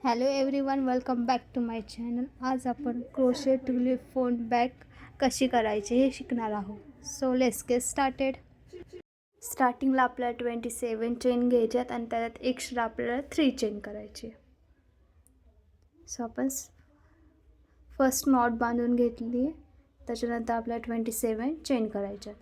Hello everyone, welcome back to my channel. आज आपण crochet tulip phone bag कशी करायची हे शिकणार आहोत. So let's get started. स्टार्टिंगला आपल्याला 27 चेन घ्यायच्यात आणि त्यात एक्स्ट्रा आपल्याला 3 चेन करायची. सो आपण फर्स्ट नॉट बांधून घेतली, त्याच्यानंतर आपल्याला 27 चेन करायच्यात.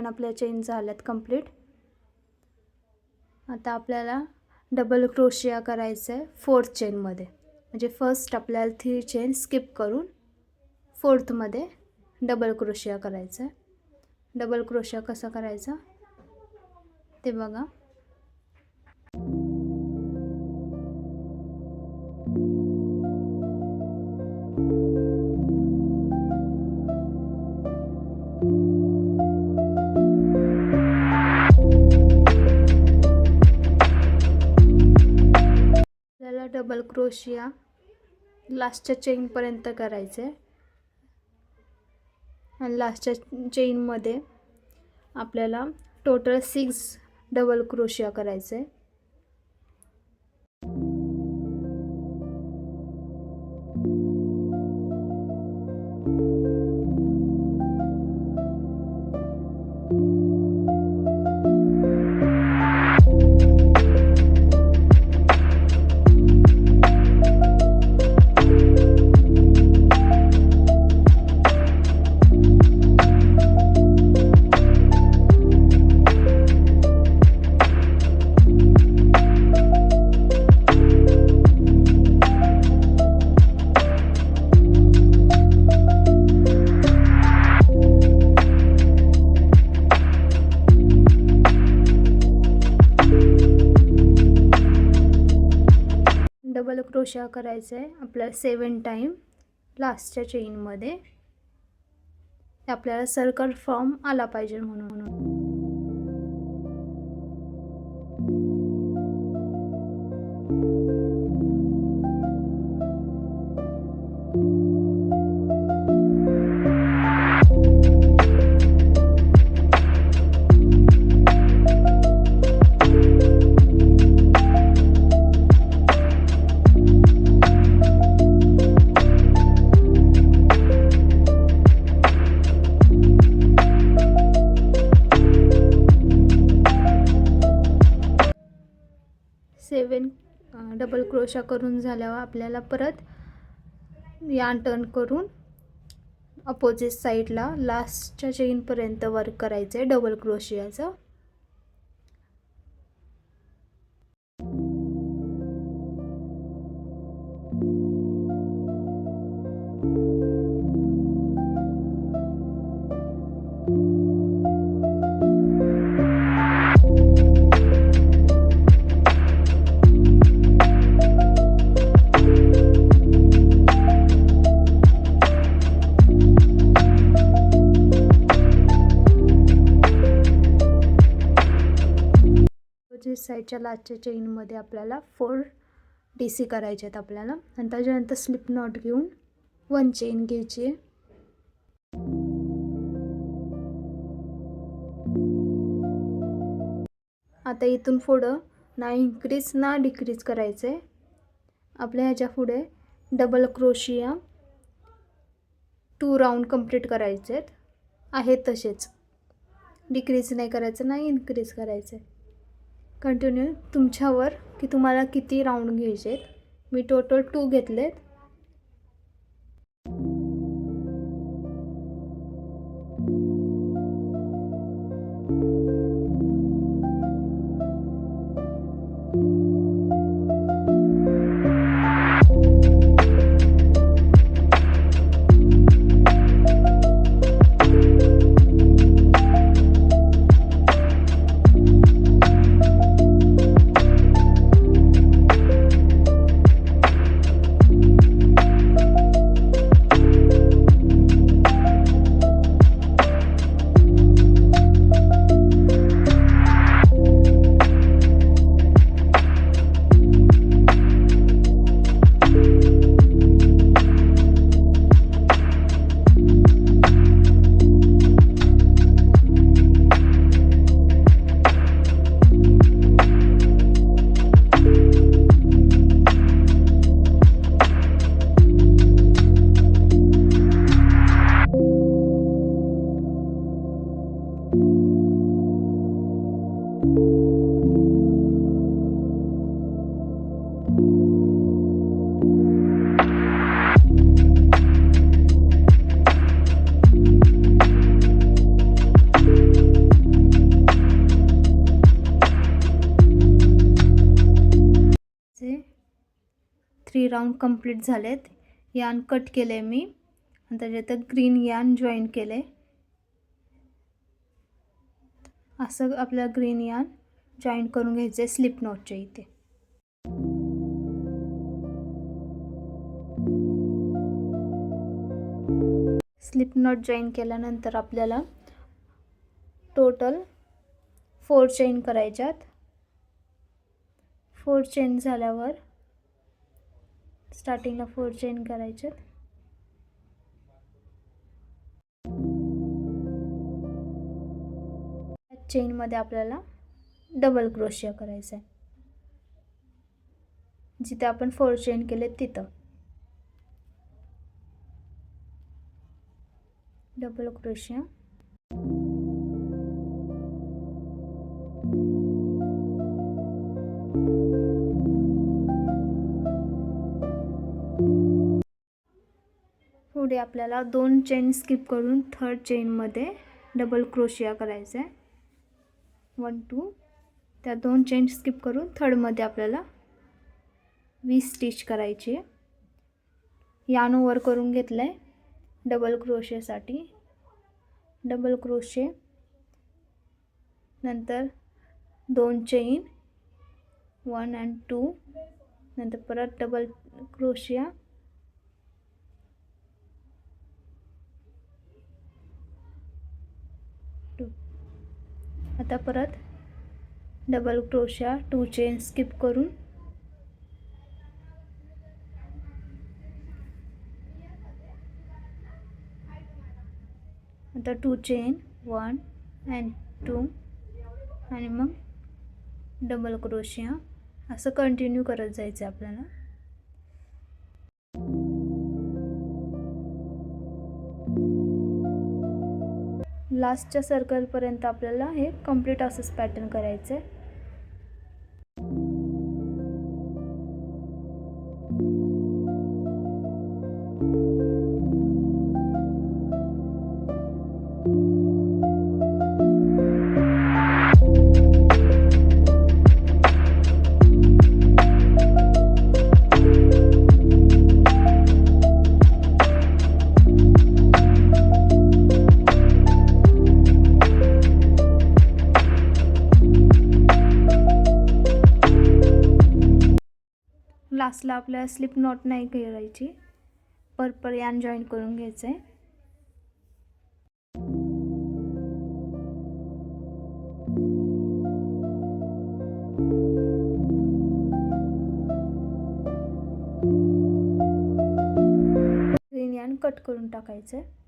आपल्या चेन झाल्यात कंप्लीट. आता आपल्याला डबल क्रोशिया करायचं आहे 4th चेनमध्ये. म्हणजे फर्स्ट आपल्याला 3 चेन स्किप करून 4th मध्ये डबल क्रोशिया करायचं आहे. डबल क्रोशिया कसा करायचा ते बघा. डबल क्रोशिया लास्टच्या चेनपर्यंत करायचं आहे आणि लास्टच्या चेनमध्ये आपल्याला टोटल 6 डबल क्रोशिया करायचं आहे. डबल क्रोशिया करायचं आहे आपल्याला 7 टाइम लास्टच्या चेनमध्ये. आपल्याला सर्कल फॉर्म आला पाहिजे म्हणून. डबल क्रोशा करून झाल्यावर आपल्याला परत यार्न टर्न करून अपोजिट साईडला लास्टच्या चेनपर्यंत वर्क करायचं आहे डबल क्रोशियाचं. साईडच्या लास्टच्या चेनमध्ये आपल्याला 4 DC करायचे आहेत आपल्याला. आणि त्याच्यानंतर स्लिप नॉट घेऊन 1 चेन घ्यायची. आता इथून पुढं ना इन्क्रीज ना डिक्रीज करायचं आहे. आपल्या ह्याच्या पुढे डबल क्रोशिया 2 राऊंड कंप्लीट करायचे आहेत तसेच. डिक्रीज नाही करायचं ना इन्क्रीज करायचं आहे. कंटिन्यू तुमच्यावर की तुम्हाला किती राऊंड घ्यायचे आहेत. मी टोटल 2 घेतलेत. थ्री राऊंड कंप्लीट झालेत. यान कट केले मी आणि त्याच्यात ग्रीन यान जॉईन केले. असं आपल्या ग्रीन यान जॉईन करून घ्यायचे स्लिप नॉटच्या इथे. स्लिप नॉट जॉईन केल्यानंतर आपल्याला टोटल 4 चेन करायच्यात. 4 चेन झाल्यावर स्टार्टिंगला 4 चेन करायच्यात. चेनमध्ये आपल्याला डबल क्रोशिया करायचा आहे. जिथे आपण 4 चेन केले तिथं डबल क्रोशिया. पुढे आपल्याला 2 चेन स्किप करून 3rd चेनमध्ये डबल क्रोशिया करायचा आहे. 1 2 त्या 2 चेन स्किप करून 3rd मध्ये आपल्याला 20 स्टिच करायची आहे. यान ओव्हर करून घेतलं आहे डबल क्रोशियासाठी. डबल क्रोशे नंतर 2 चेन 1 and 2 नंतर परत डबल क्रोशिया. आता परत डबल क्रोशिया 2 चेन स्किप करून आता 2 चेन 1 and 2 आणि मग डबल क्रोशिया. असं कंटिन्यू करत जायचं आपल्याला. लास्टच्या सर्कलपर्यंत आपल्याला हे कंप्लीट असंच पॅटर्न करायचं आहे. लास्टला आपल्याला स्लिप नॉट नाही करायची. पर्पल यान जॉईन करून घ्यायचं आहे. ग्रीन यान कट करून टाकायचं आहे.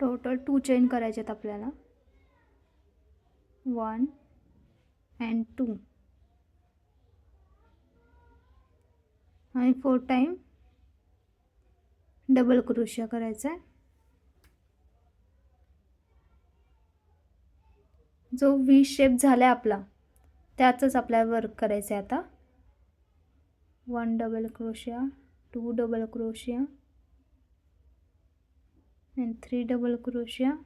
टोटल 2 चेन करायच्यात आपल्याला 1 and 2 आणि 4 टाइम डबल क्रोशिया करायचा आहे. जो व्ही शेप झाला आपला त्याचंच आपल्याला वर्क करायचं आहे. आता 1 डबल क्रोशिया 2 डबल क्रोशिया and 3 double crochet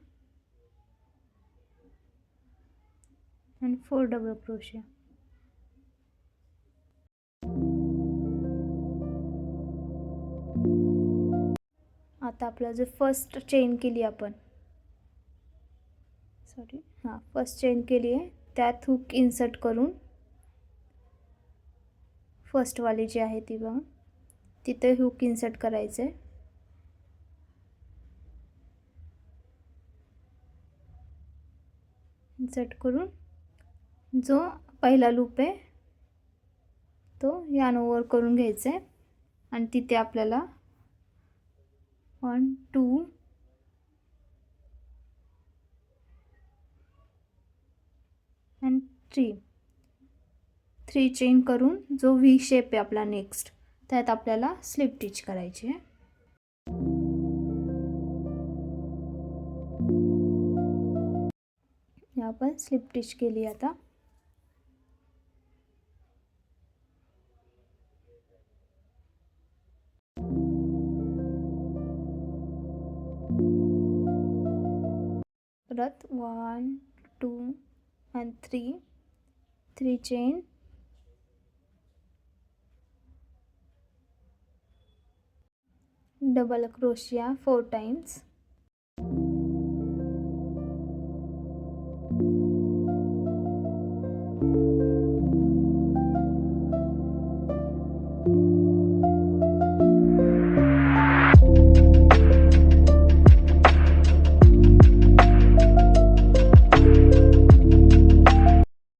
and 4 double crochet. आता आपला जो फर्स्ट चेन केली आपण फर्स्ट चेन केली आहे त्यात हुक इन्सर्ट करून फर्स्ट वाली जी आहे ती बघा तिथे हुक इन्सर्ट करायचं आहे. इन्सर्ट करून जो पहिला लूप आहे तो यान ओव्हर करून घ्यायचा आहे आणि तिथे आपल्याला 1 2 and 3 चेन करून जो व्ही शेप आहे आपला नेक्स्ट त्यात आपल्याला स्लिप स्टिच करायची आहे. आपण स्लिप स्टिच केली. आता परत 1 2 and 3 चेन, डबल क्रोशिया 4 times,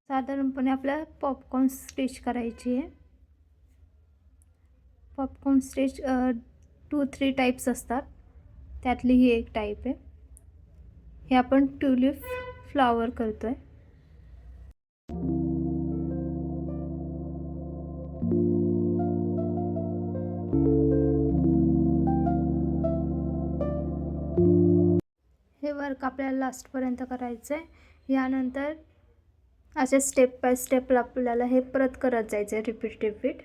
साधारणपणे आपल्याला पॉपकॉर्न स्टिच करायची आहे. पॉपकॉर्न स्टिच 2-3 टाईप्स असतात, त्यातली ही एक टाईप आहे. हे आपण ट्यूलिप फ्लावर करतो आहे. हे वर्क आपल्याला लास्टपर्यंत करायचं आहे. यानंतर असे स्टेप बाय स्टेप आपल्याला हे परत करत जायचं आहे, रिपीट.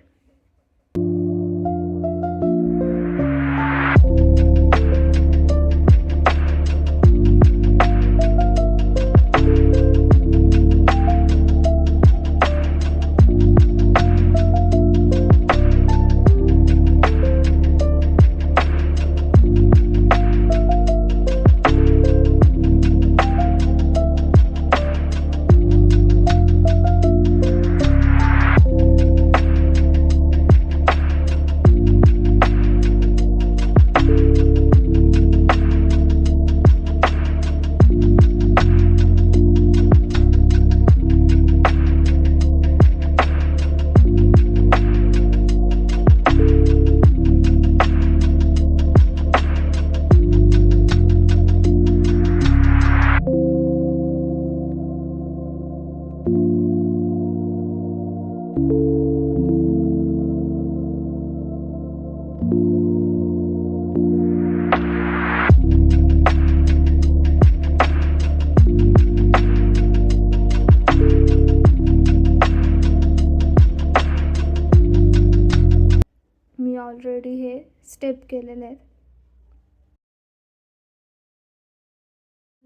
मी ऑलरेडी हे स्टेप केलेले आहेत.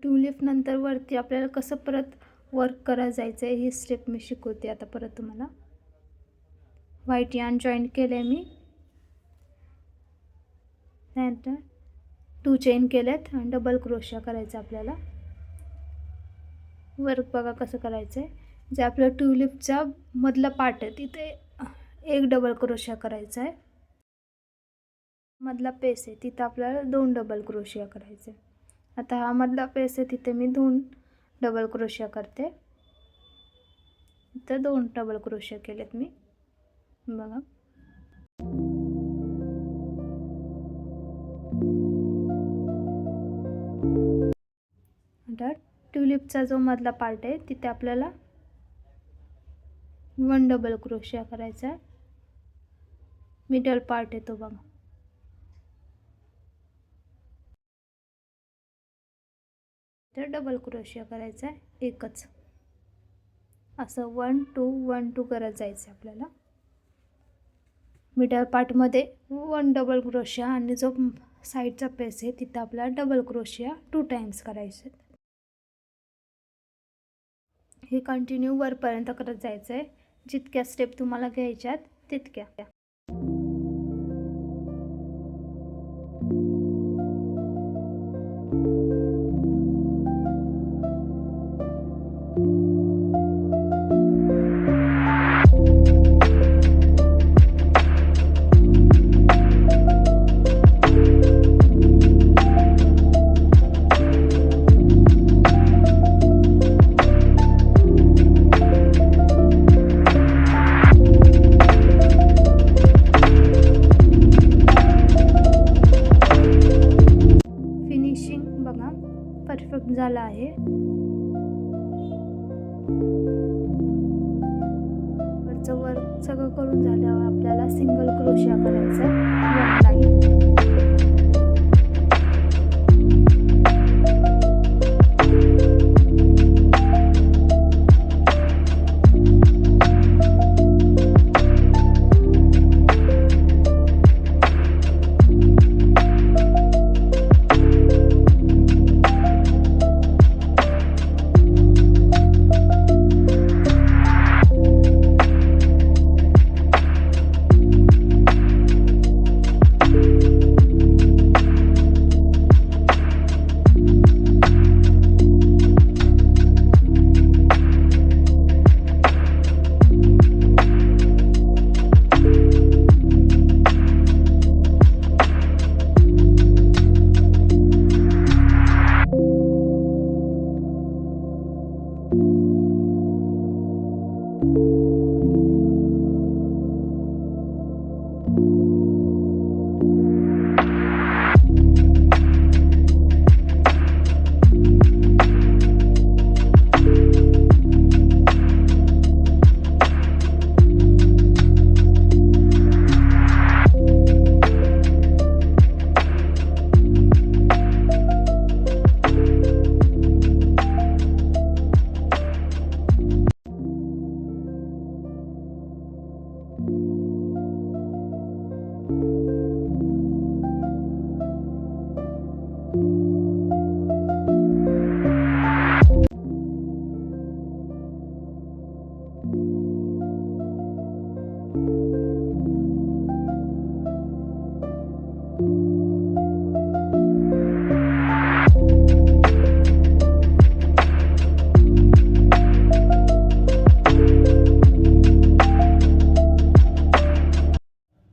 ट्यूलिप नंतर वरती आपल्याला कसं परत वर्क करायला जायचं आहे ही स्टेप मी शिकवते आता परत तुम्हाला. व्हाईट यार्न जॉईन केले मी, त्यानंतर 2 चेन केलेत आणि डबल क्रोशिया करायचं आपल्याला. वर्क बघा कसं करायचं आहे. जे आपलं ट्यूलिपचा मधला पार्ट आहे तिथे 1 डबल क्रोशिया करायचा आहे. मधला पेस आहे तिथं आपल्याला 2 डबल क्रोशिया करायचे. आता हा मधला पेस आहे तिथे मी 2 डबल क्रोशिया करते. इथं 2 डबल क्रोशिया केलेत मी बघा. आता ट्यूलिपचा जो मधला पार्ट आहे तिथे आपल्याला 1 डबल क्रोशिया करायचा आहे. मिडल पार्ट आहे तो बघा. तर डबल क्रोशिया करायचा आहे एकच. असं 1 2 1 2 करत जायचं आपल्याला. मिडल पार्टमध्ये 1 डबल क्रोशिया आणि जो साईडचा पेस आहे तिथं आपल्याला डबल क्रोशिया 2 टाइम्स करायचे. हे कंटिन्यू वरपर्यंत करत जायचं आहे. जितक्या स्टेप तुम्हाला घ्यायच्यात तितक्या. परफेक्ट झाला आहे. वरचं वर्क सगळं करून झाल्यावर आपल्याला सिंगल क्रोशिया करायचा 1 लाईन.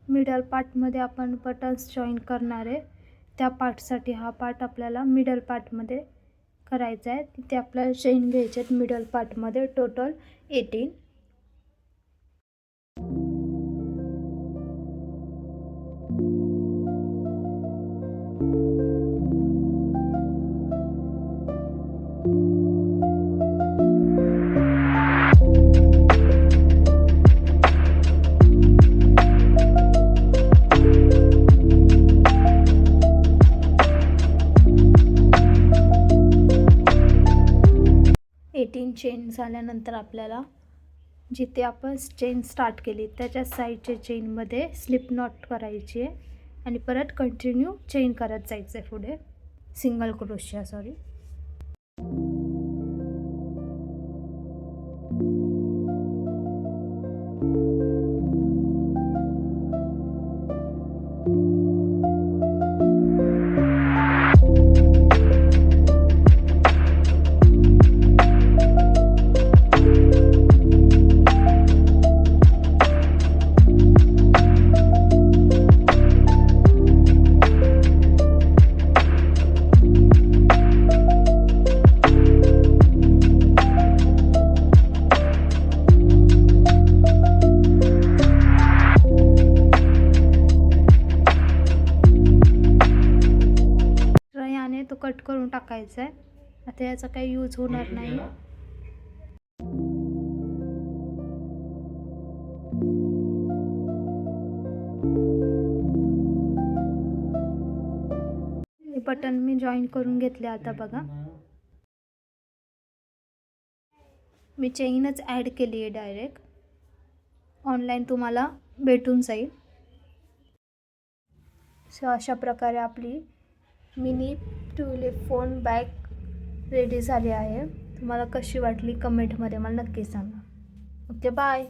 मिडल पार्टमध्ये आपण बटन्स जॉईन करणार आहे. त्या पार्टसाठी हा पार्ट आपल्याला मिडल पार्टमध्ये करायचा आहे. तिथे आपल्याला चेन घ्यायचे आहेत मिडल पार्टमध्ये टोटल 18. चेन झाल्यानंतर आपल्याला जिथे आपण चेन स्टार्ट केली त्याच्या साईडच्या चेनमध्ये स्लिप नॉट करायची आहे आणि परत कंटिन्यू चेन करत जायचं आहे पुढे सिंगल क्रोशिया तो कट करून टाकायचा आहे. आता याचा काही यूज होणार नाही. हे बटन मी जॉईन करून घेतले. आता बघा मी चेनच ॲड केली आहे डायरेक्ट. ऑनलाईन तुम्हाला भेटून जाईल. सो अशा प्रकारे आपली mini tulip phone bag ready झाली आहे. तुम्हाला कशी वाटली कमेंटमध्ये मला नक्की सांगा. Okay bye.